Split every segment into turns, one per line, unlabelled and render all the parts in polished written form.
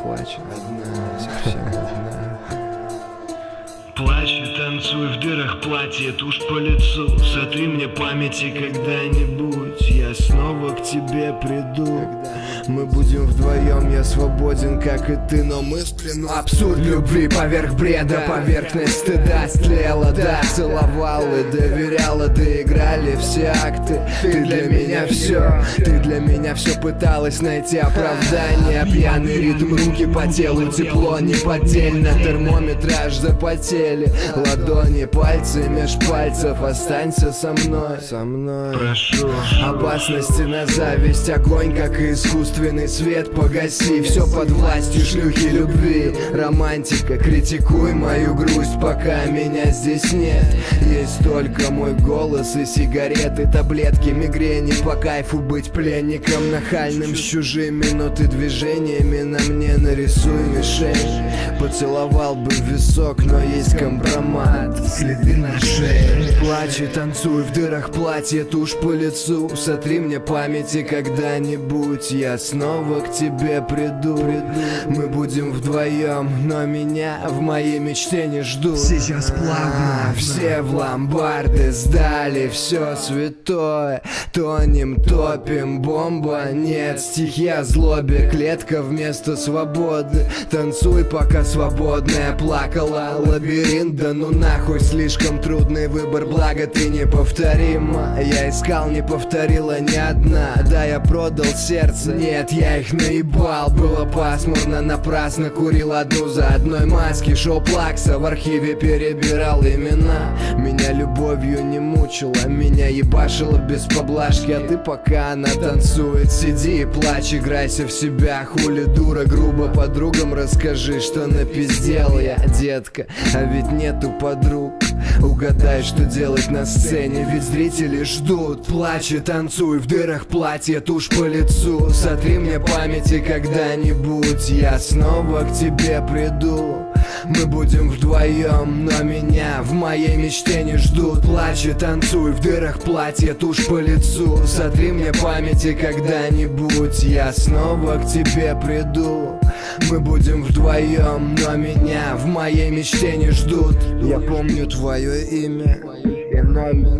плачет одна, совсем одна.
Плачь и танцуй в дырах платья, тушь по лицу. Сотри мне памяти когда-нибудь, я снова к тебе приду.
Мы будем вдвоем, я свободен, как и ты, но мы в плену. Абсурд любви поверх бреда, поверхность стыда стлела, да. Целовал и доверяла, доиграли все акты. Ты для меня все, ты для меня все пыталась найти оправдание. Пьяный ритм, руки по телу, тепло неподдельно. Термометры аж запотели. Ладони, пальцы меж пальцев, останься со мной, со мной.
Прошу.
Опасности на зависть, огонь, как и искусственный свет. Погаси, все под властью шлюхи любви. Романтика, критикуй мою грусть, пока меня здесь нет. Есть только мой голос и сигареты, таблетки, мигрени. По кайфу быть пленником нахальным с чужими, но ты движениями на мне нарисуй мишень. Поцеловал бы в висок, но есть компромат, следы на шее. Плачь и танцуй в дырах платья, тушь по лицу. Сотри мне памяти когда-нибудь, я снова к тебе приду. Мы будем вдвоем, но меня в моей мечте не ждут.
Сейчас плавно.
Все в ломбарды сдали все святое. Тонем, топим, бомба, нет. Стихи о злобе, клетка вместо свободы. Танцуй, пока свободная плакала. Лабиринт, да ну нахуй, слишком трудный выбор, благо ты неповторима. Я искал, не повторила ни одна. Да, я продал сердце, нет, я их наебал. Было пасмурно, напрасно курил одну за одной маски. Шоу Плакса в архиве перебирал имена. Меня любовью не мучила, меня ебашила без поблажки. А ты пока она танцует, сиди и плачь, играйся в себя. Хули дура, грубо подругам расскажи, что напиздел я, детка. А ведь нету подруг. Угадай, что делать на сцене, ведь зрители ждут. Плачь и танцуй в дырах платья, тушь по лицу. Сотри мне памяти когда-нибудь, я снова к тебе приду. Мы будем вдвоем, но меня в моей мечте не ждут. Плачь и танцуй в дырах платья, тушь по лицу. Сотри мне памяти когда-нибудь, я снова к тебе приду. Мы будем вдвоем, но меня в моей мечте не ждут. Я помню твое имя и номер.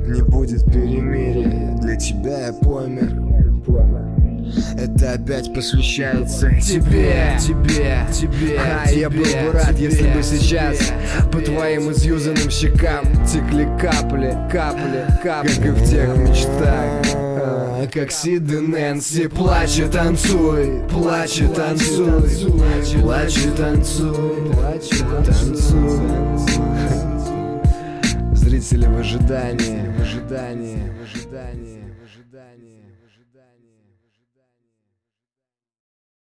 Не будет перемирия, для тебя я помер. Это опять посвящается тебе, я был бы рад, если бы сейчас по твоим изюзанным щекам текли капли, как и в тех мечтах. Как Сид и Нэнси. Плачь и танцуй, плачь и танцуй, плачь и танцуй, плачь и танцуй. Зрители в ожидании, в ожидании, в ожидании, в ожидании.